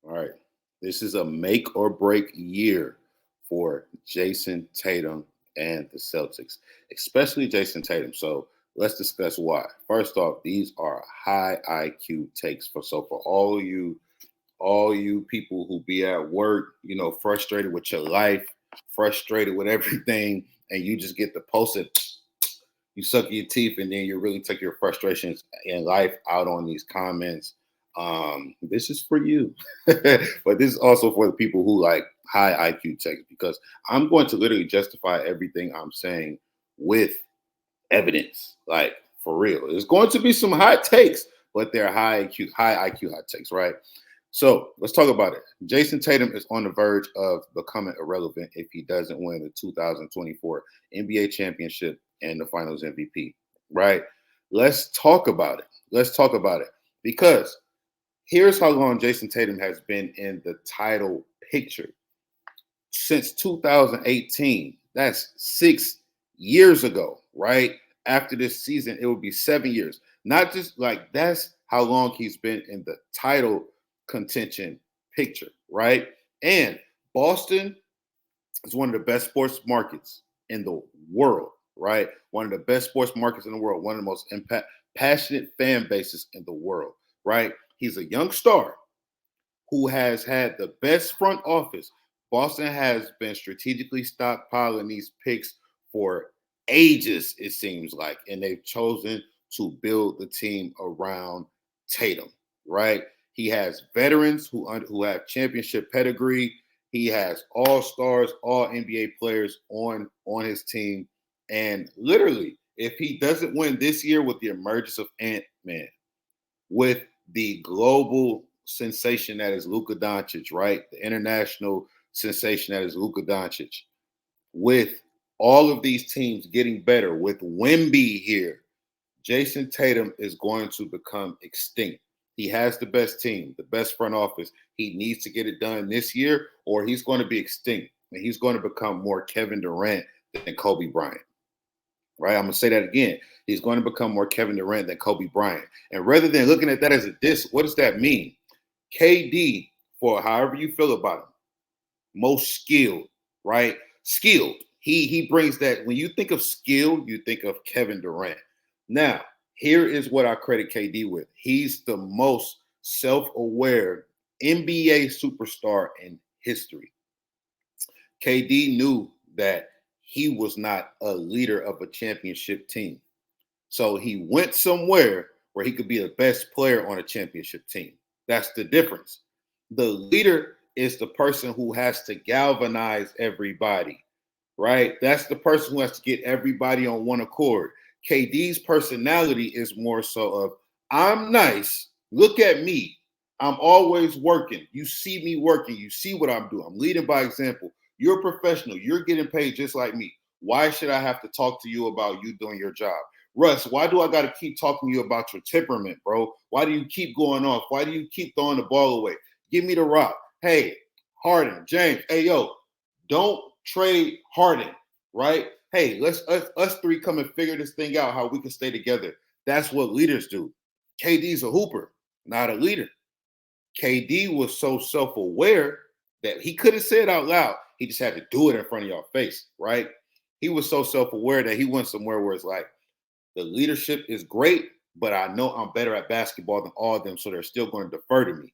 All right. This is a make or break year for Jayson Tatum and the Celtics, especially Jayson Tatum. So let's discuss why. First off, these are high IQ takes for all you people who be at work, frustrated with your life, frustrated with everything, and you just get the post it, you suck your teeth, and then you really take your frustrations in life out on these comments. This is for you, but this is also for the people who like high IQ takes because I'm going to literally justify everything I'm saying with evidence, like for real. There's going to be some hot takes, but they're high IQ hot takes, right? So let's talk about it. Jayson Tatum is on the verge of becoming irrelevant if he doesn't win the 2024 NBA championship and the finals MVP, right? Let's talk about it. Let's talk about it because here's how long Jayson Tatum has been in the title picture since 2018. That's 6 years ago, right? After this season, it will be 7 years. Not just like that's how long he's been in the title contention picture, right? And Boston is one of the best sports markets in the world, right? One of the best sports markets in the world, one of the most passionate fan bases in the world, right? He's a young star who has had the best front office. Boston has been strategically stockpiling these picks for ages, it seems like, and they've chosen to build the team around Tatum, right? He has veterans who have championship pedigree. He has all stars, all NBA players on his team. And literally, if he doesn't win this year with the emergence of Ant-Man, with the global sensation that is Luka Doncic, right? The international sensation that is Luka Doncic, with all of these teams getting better, with Wemby here, Jayson Tatum is going to become extinct. He has the best team, the best front office. He needs to get it done this year, or he's going to be extinct. And he's going to become more Kevin Durant than Kobe Bryant. Right? I'm going to say that again. He's going to become more Kevin Durant than Kobe Bryant. And rather than looking at that as a diss, what does that mean? KD, for however you feel about him, most skilled, right? Skilled. He brings that. When you think of skill, you think of Kevin Durant. Now, here is what I credit KD with. He's the most self-aware NBA superstar in history. KD knew that he was not a leader of a championship team. So he went somewhere where he could be the best player on a championship team. That's the difference. The leader is the person who has to galvanize everybody, right? That's the person who has to get everybody on one accord. KD's personality is more so of, I'm nice. Look at me. I'm always working. You see me working. You see what I'm doing. I'm leading by example. You're a professional. You're getting paid just like me. Why should I have to talk to you about you doing your job? Russ, why do I got to keep talking to you about your temperament, bro? Why do you keep going off? Why do you keep throwing the ball away? Give me the rock. Hey, Harden, James, hey, yo, don't trade Harden, right? Hey, let's us three come and figure this thing out, how we can stay together. That's what leaders do. KD's a hooper, not a leader. KD was so self-aware that he couldn't say it out loud. He just had to do it in front of your face, right? He was so self-aware that he went somewhere where it's like, the leadership is great, but I know I'm better at basketball than all of them, so they're still going to defer to me.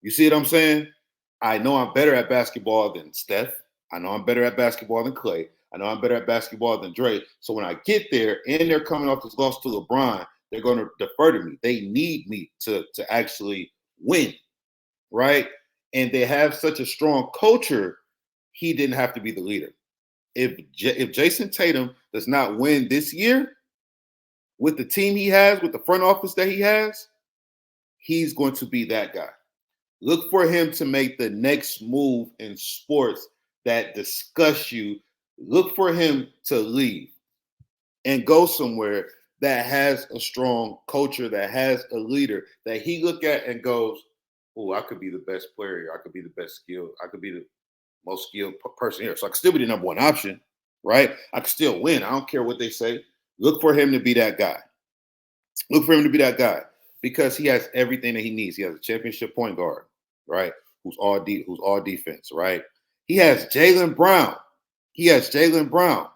You see what I'm saying? I know I'm better at basketball than Steph. I know I'm better at basketball than Clay. I know I'm better at basketball than Dre. So when I get there and they're coming off this loss to LeBron, they're going to defer to me. They need me to actually win, right? And they have such a strong culture, he didn't have to be the leader. If Jayson Tatum does not win this year with the team he has, with the front office that he has, he's going to be that guy. Look for him to make the next move in sports that disgust you. Look for him to leave and go somewhere that has a strong culture, that has a leader, that he look at and goes, oh, I could be the best player here. I could be the best skilled. I could be the most skilled person here. So I could still be the number one option, right? I could still win. I don't care what they say. Look for him to be that guy. Look for him to be that guy because he has everything that he needs. He has a championship point guard. right? Who's all defense, right? He has Jaylen Brown. He has Jaylen Brown.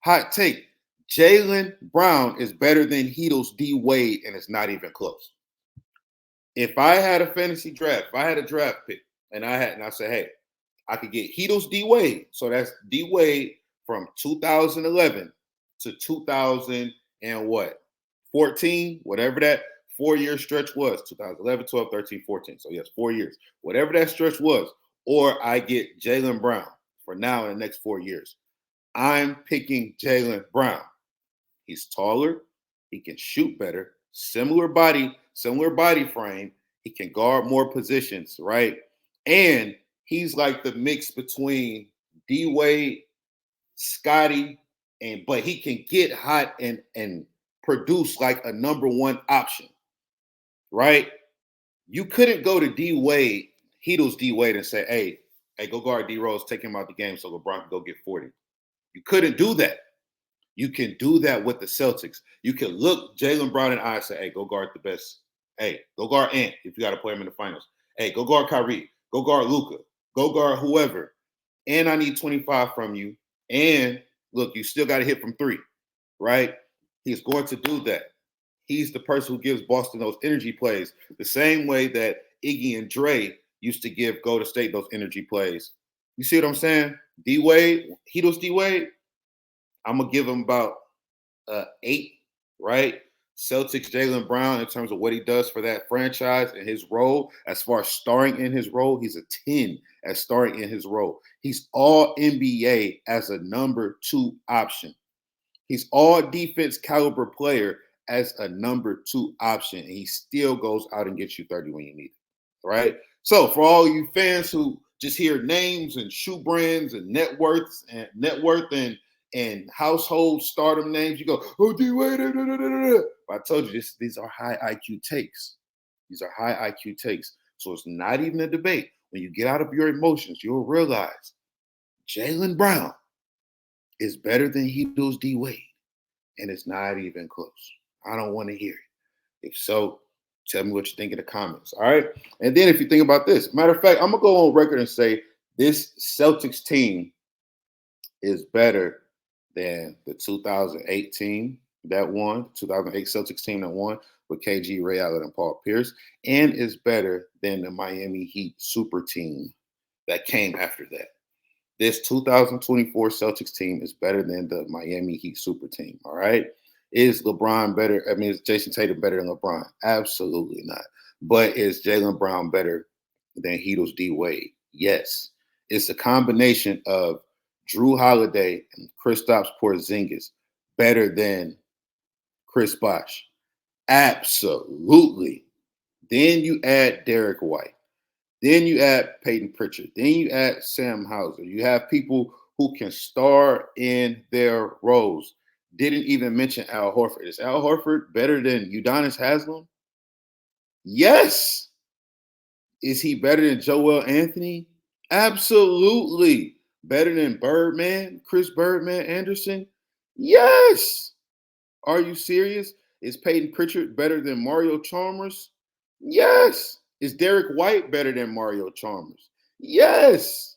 Hot take. Jaylen Brown is better than Hedo's D Wade, and it's not even close. If I had a fantasy draft, if I had a draft pick, and I said, hey, I could get Hedo's D Wade. So that's D Wade from 2011 to 2000 and what? 14, whatever that 4-year stretch was, 2011, 12, 13, 14. So yes, 4 years. Whatever that stretch was, or I get Jaylen Brown for now in the next 4 years. I'm picking Jaylen Brown. He's taller, he can shoot better, similar body frame. He can guard more positions, right? And he's like the mix between D Wade, Scotty, but he can get hot and produce like a number one option, right? You couldn't go to D Wade, Hedo's D Wade, and say, hey, go guard D Rose, take him out the game so LeBron can go get 40. You couldn't do that. You can do that with the Celtics. You can look Jaylen Brown in the eye and say, hey, go guard the best. Hey, go guard Ant if you got to play him in the finals. Hey, go guard Kyrie. Go guard Luka. Go guard whoever. And I need 25 from you. And look, you still got to hit from 3, right? He's going to do that. He's the person who gives Boston those energy plays the same way that Iggy and Dre used to give Golden State those energy plays. You see what I'm saying? D Wade, Hedo's D Wade, I'm going to give him about 8, right? Celtics, Jaylen Brown, in terms of what he does for that franchise and his role, as far as starring in his role, he's a 10 as starring in his role. He's all NBA as a number 2 option. He's all defense caliber player as a number 2 option, and he still goes out and gets you 30 when you need it, right? So for all you fans who just hear names and shoe brands and net worth and household stardom names, you go, oh, D Wade. I told you these are high IQ takes. These are high IQ takes. So it's not even a debate. When you get out of your emotions, you'll realize Jaylen Brown is better than Hedo's D Wade. And it's not even close. I don't want to hear it. If so, tell me what you think in the comments. All right. And then if you think about this, matter of fact, I'm going to go on record and say this Celtics team is better than the 2008 team that won, 2008 Celtics team that won with KG, Ray Allen, and Paul Pierce, and is better than the Miami Heat super team that came after that. This 2024 Celtics team is better than the Miami Heat super team, all right? Is LeBron better? I mean, is Jayson Tatum better than LeBron? Absolutely not. But is Jaylen Brown better than Hedo's D Wade? Yes. It's a combination of Drew Holiday and Kristaps Porzingis better than Chris Bosh. Absolutely. Then you add Derek White. Then you add Peyton Pritchard. Then you add Sam Hauser. You have people who can star in their roles. Didn't even mention Al Horford. Is Al Horford better than Udonis Haslem? Yes. Is he better than Joel Anthony? Absolutely. Better than Birdman, Chris Birdman Anderson? Yes. Are you serious? Is Peyton Pritchard better than Mario Chalmers? Yes. Is Derek White better than Mario Chalmers? Yes.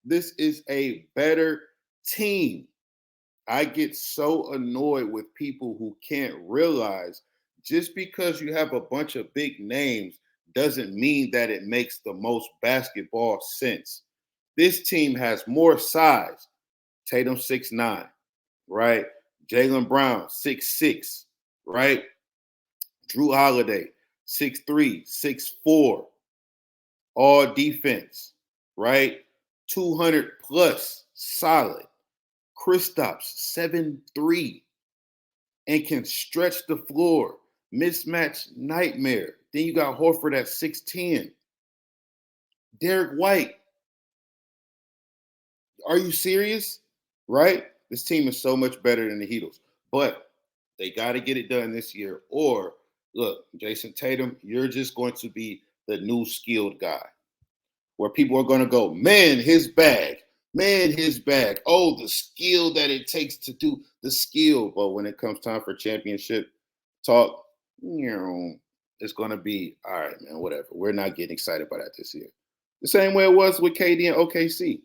This is a better team. I get so annoyed with people who can't realize just because you have a bunch of big names doesn't mean that it makes the most basketball sense. This team has more size. Tatum 6'9", right? Jaylen Brown 6'6", right? Drew Holiday 6'3", 6'4", all defense, right? 200 plus, solid. Kristaps 7'3", and can stretch the floor. Mismatch nightmare. Then you got Horford at 6'10". Derek White. Are you serious? Right? This team is so much better than the Heatles. But they got to get it done this year. Or, look, Jayson Tatum, you're just going to be the new skilled guy. Where people are going to go, man, his bag. Man, his bag. Oh, the skill that it takes to do the skill. But when it comes time for championship talk, it's going to be, all right, man, whatever. We're not getting excited about that this year. The same way it was with KD and OKC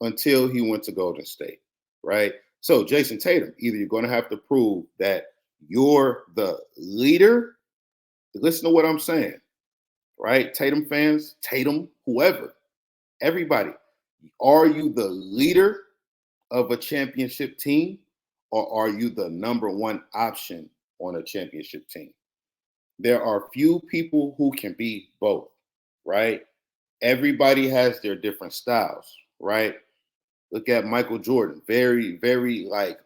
until he went to Golden State, right? So, Jayson Tatum, either you're going to have to prove that you're the leader. Listen to what I'm saying, right? Tatum fans, Tatum, whoever, everybody. Are you the leader of a championship team, or are you the number one option on a championship team? There are few people who can be both, right? Everybody has their different styles, right? Look at Michael Jordan, very, very like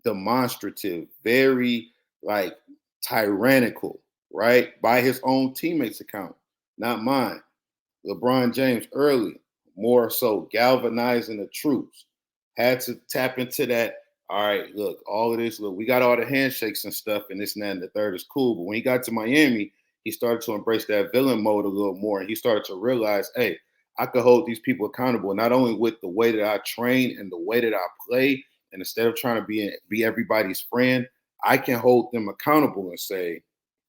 demonstrative, very like tyrannical, right? By his own teammates' account, not mine. LeBron James early, more so galvanizing the troops. Had to tap into that. All right, look, all of this, look, we got all the handshakes and stuff, and this and that and the third is cool. But when he got to Miami, he started to embrace that villain mode a little more. And he started to realize, hey, I could hold these people accountable, not only with the way that I train and the way that I play, and instead of trying to be everybody's friend, I can hold them accountable and say,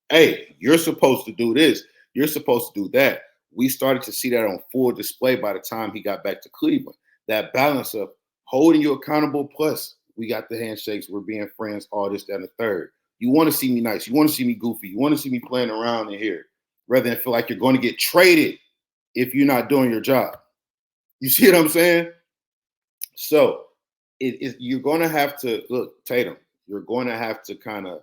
hey, you're supposed to do this. You're supposed to do that. We started to see that on full display by the time he got back to Cleveland. That balance of holding you accountable, plus we got the handshakes, we're being friends, all this, that, and the third. You want to see me nice. You want to see me goofy. You want to see me playing around in here rather than feel like you're going to get traded if you're not doing your job. You see what I'm saying? So you're going to have to, look, Tatum, you're going to have to kind of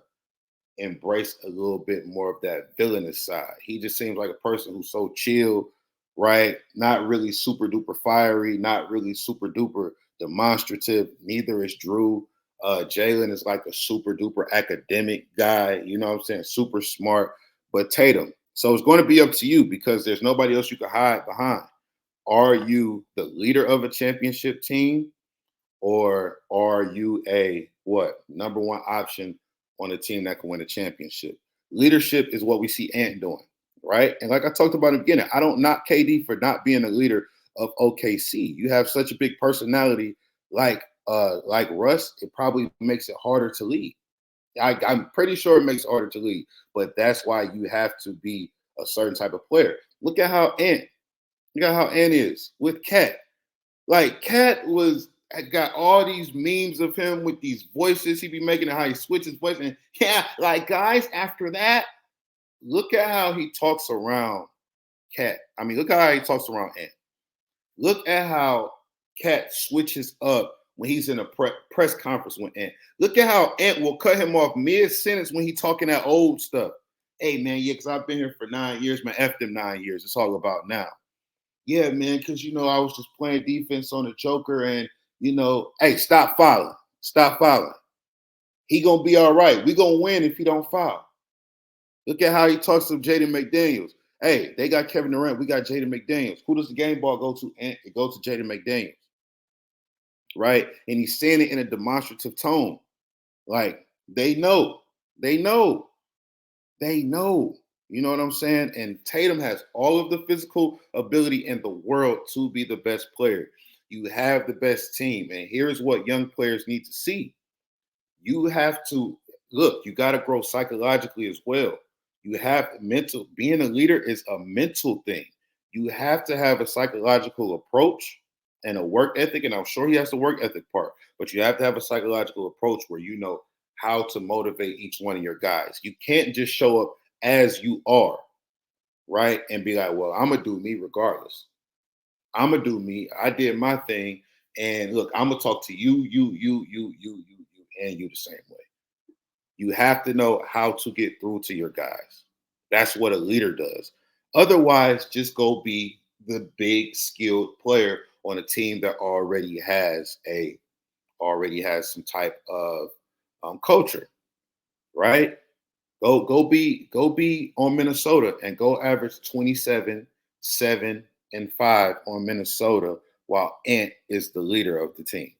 embrace a little bit more of that villainous side. He just seems like a person who's so chill, right? Not really super duper fiery, not really super duper demonstrative. Neither is Drew. Jalen is like a super duper academic guy, you know what I'm saying? Super smart. But Tatum, so it's going to be up to you because there's nobody else you can hide behind. Are you the leader of a championship team? Or are you a what number one option on a team that can win a championship? Leadership is what we see Ant doing, right? And like I talked about in the beginning, I don't knock KD for not being a leader of OKC. You have such a big personality like Russ, it probably makes it harder to lead. I'm pretty sure it makes it harder to lead, but that's why you have to be a certain type of player. Look at how Ant is with Cat. Like Cat was got all these memes of him with these voices he be making and how he switches voice. And yeah, like guys, after that, look at how he talks around Cat. I mean, look at how he talks around Ant. Look at how Cat switches up when he's in a press conference with Ant. Look at how Ant will cut him off mid-sentence when he's talking that old stuff. Hey man, yeah, because I've been here for 9 years, man. F them 9 years. It's all about now. Yeah, man, because I was just playing defense on the Joker, and hey, stop fouling. Stop fouling. He gonna be all right. We gonna win if he don't foul. Look at how he talks to Jaden McDaniels. Hey, they got Kevin Durant. We got Jaden McDaniels. Who does the game ball go to? And it goes to Jaden McDaniels, right? And he's saying it in a demonstrative tone. Like they know, they know, they know. You know what I'm saying? And Tatum has all of the physical ability in the world to be the best player. You have the best team. And here's what young players need to see. You have to look, you got to grow psychologically as well. You have being a leader is a mental thing. You have to have a psychological approach and a work ethic. And I'm sure he has the work ethic part, but you have to have a psychological approach where you know how to motivate each one of your guys. You can't just show up as you are, right? And be like, well, I'm gonna do me regardless. I'm gonna do me. I did my thing, and look, I'm gonna talk to you, and you the same way. You have to know how to get through to your guys. That's what a leader does. Otherwise, just go be the big skilled player on a team that already has some type of culture, right? Go be on Minnesota and go average 27, 7, and 5 on Minnesota while Ant is the leader of the team.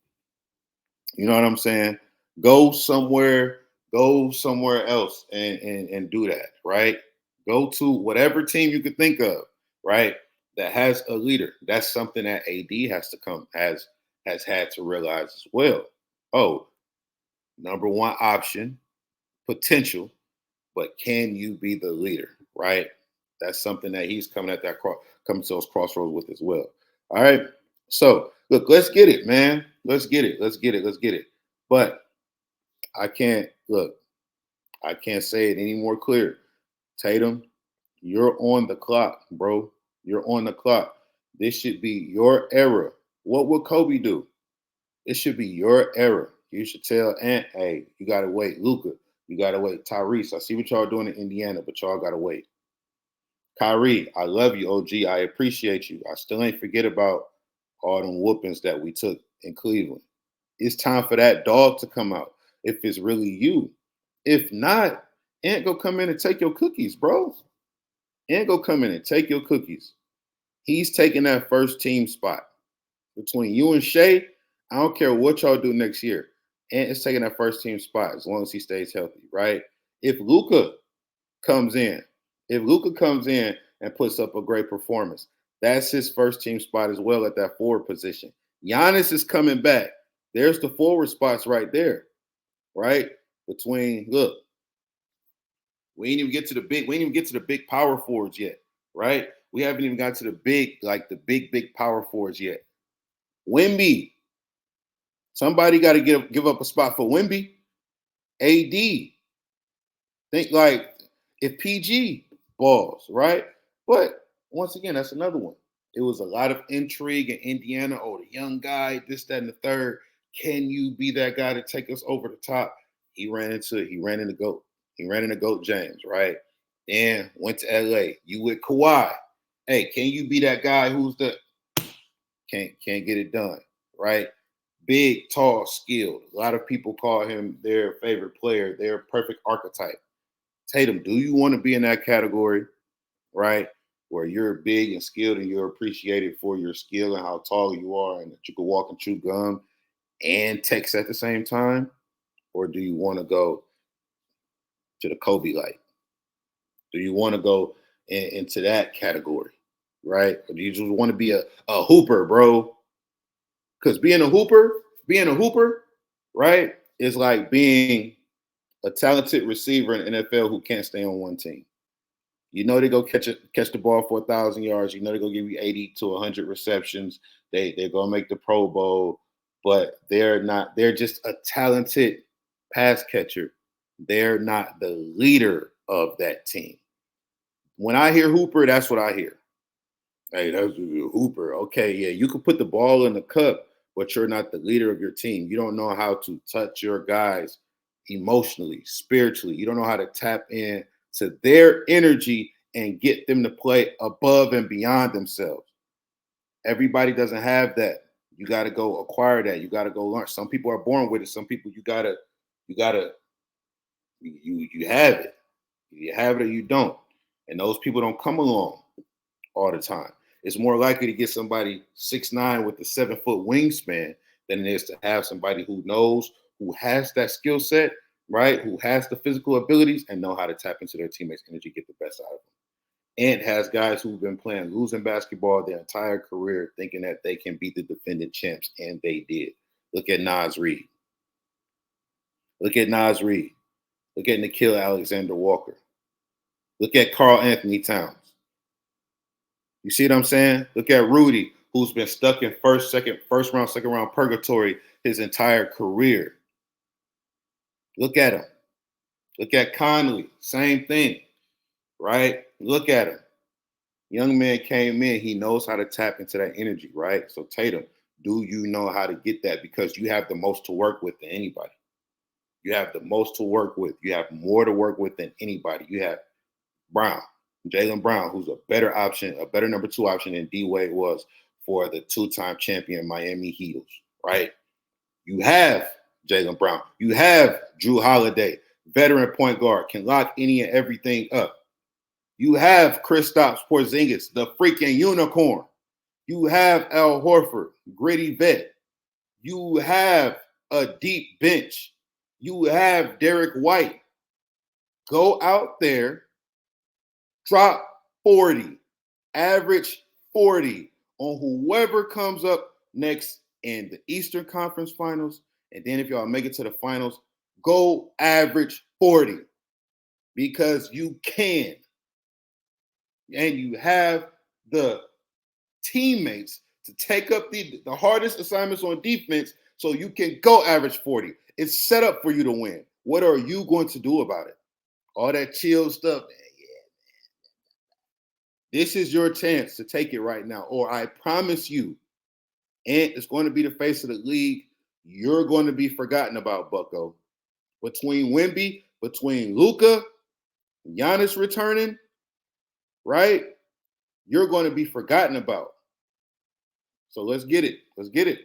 You know what I'm saying? Go somewhere, go somewhere else and do that, right? Go to whatever team you could think of, right? That has a leader. That's something that AD has had to realize as well. Oh, number one option, potential, but can you be the leader, right? That's something that he's coming to those crossroads with as well. All right. So look, let's get it, man. Let's get it. Let's get it. Let's get it. But I can't look. I can't say it any more clear. Tatum, you're on the clock, bro. You're on the clock. This should be your era. What would Kobe do? It should be your era. You should tell Ant, hey, you gotta wait. Luca, you gotta wait. Tyrese, I see what y'all doing in Indiana, but y'all gotta wait. Kyrie, I love you, OG. I appreciate you. I still ain't forget about all them whoopings that we took in Cleveland. It's time for that dog to come out if it's really you. If not, Ant go come in and take your cookies, bro. Ant go come in and take your cookies. He's taking that first team spot. Between you and Shea, I don't care what y'all do next year. Ant is taking that first team spot as long as he stays healthy, right? If Luka comes in, if Luka comes in and puts up a great performance, that's his first team spot as well at that forward position. Giannis is coming back. There's the forward spots right there, right? Look, we ain't even get to the big power forwards yet, right? We haven't even got to the big power forwards yet. Wemby. Somebody got to give up a spot for Wemby. AD. Think like if PG balls, right? But once again, that's another one. It was a lot of intrigue in Indiana. Oh, the young guy, this, that, and the third. Can you be that guy to take us over the top? He ran into GOAT. He ran into GOAT James, right? And went to LA. You with Kawhi. Hey, can you be that guy who's the can't get it done, right? Big, tall, skilled. A lot of people call him their favorite player, their perfect archetype. Tatum, do you want to be in that category, right? Where you're big and skilled and you're appreciated for your skill and how tall you are and that you can walk and chew gum and text at the same time? Or do you want to go to the Kobe light? Do you want to go into that category, right? Or do you just want to be a hooper, bro? Because being a hooper, right, is like being a talented receiver in the NFL who can't stay on one team. You know they go catch the ball for 1,000 yards. You know they go give you 80 to 100 receptions. They're gonna make the Pro Bowl, but they're not. They're just a talented pass catcher. They're not the leader of that team. When I hear Hooper, that's what I hear. Hey, that's a Hooper. Okay, yeah, you can put the ball in the cup, but you're not the leader of your team. You don't know how to touch your guys emotionally, spiritually. You don't know how to tap in to their energy and get them to play above and beyond themselves. Everybody doesn't have that. You got to go acquire that. You got to go learn. Some people are born with it. Some people you have it. You have it or you don't. And those people don't come along all the time. It's more likely to get somebody 6'9" with a 7-foot wingspan than it is to have somebody who knows, who has that skill set, right? Who has the physical abilities and know how to tap into their teammates' energy, get the best out of them. And has guys who've been playing losing basketball their entire career thinking that they can beat the defending champs, and they did. Look at Nas Reed. Look at Nas Reed. Look at Nikhil Alexander Walker. Look at Karl Anthony Towns. You see what I'm saying? Look at Rudy, who's been stuck in first round, second round purgatory his entire career. Look at him. Look at Conley, same thing, right? Look at him. Young man came in, he knows how to tap into that energy, right? So Tatum, do you know how to get that? Because you have the most to work with than anybody. You have the most to work with. You have more to work with than anybody. You have Brown, Jaylen Brown, who's a better option, a better number 2 option than D Wade was for the 2-time champion Miami Heatles, right? You have Jaylen Brown. You have Drew Holiday, veteran point guard, can lock any and everything up. You have Kristaps Porzingis, the freaking unicorn. You have Al Horford, gritty vet. You have a deep bench. You have Derek White. Go out there, drop 40, average 40 on whoever comes up next in the Eastern Conference Finals. And then if y'all make it to the finals, go average 40 because you can. and you have the teammates to take up the hardest assignments on defense so you can go average 40. It's set up for you to win. What are you going to do about it? All that chill stuff. This is your chance to take it right now. Or I promise you, and it's going to be the face of the league. You're going to be forgotten about, Bucko. Between Wemby, between Luka, Giannis returning, right? You're going to be forgotten about. So let's get it. Let's get it.